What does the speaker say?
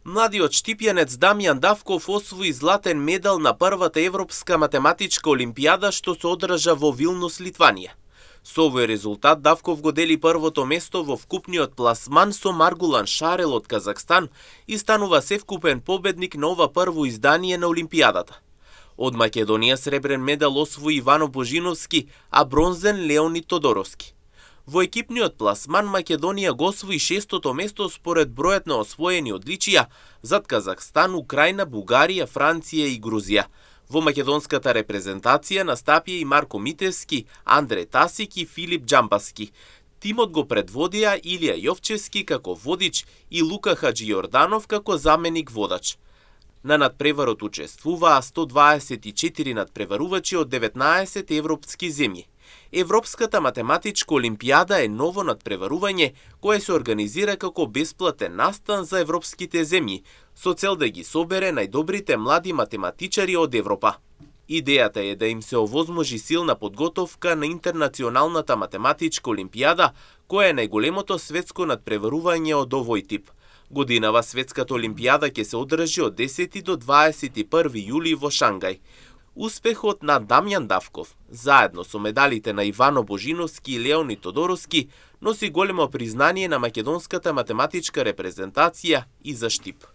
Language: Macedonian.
Младиот штипјанец Дамјан Давков освои златен медал на првата Европска математичка олимпијада што се одржа во Вилнус, Литванија. Со овој резултат Давков го дели првото место во вкупниот пласман со Маргулан Шарел од Казахстан и станува севкупен победник на ова прво издание на олимпијадата. Од Македонија сребрен медал освои Ивано Божиновски, а бронзен Леонид Тодоровски. Во екипниот пласман Македонија го освои шестото место според бројот на освоени одличија зад Казахстан, Украина, Бугарија, Франција и Грузија. Во македонската репрезентација настапија и Марко Митевски, Андре Тасик и Филип Џамбаски. Тимот го предводија Илија Јовчевски како водич и Лука Хаџијорданов како заменик водач. На надпреварот учествуваа 124 надпреварувачи од 19 европски земји. Европската математичка олимпијада е ново надпреварување кое се организира како бесплатен настан за европските земји, со цел да ги собере најдобрите млади математичари од Европа. Идејата е да им се овозможи силна подготовка на интернационалната математичка олимпијада, која е најголемото светско надпреварување од овој тип. Годинава светската олимпијада ќе се одржи од 10 до 21 јули во Шангај. Успехот на Дамјан Давков, заедно со медалите на Ивано Божиновски и Леонид Тодоровски, носи големо признание на македонската математичка репрезентација и за Штип.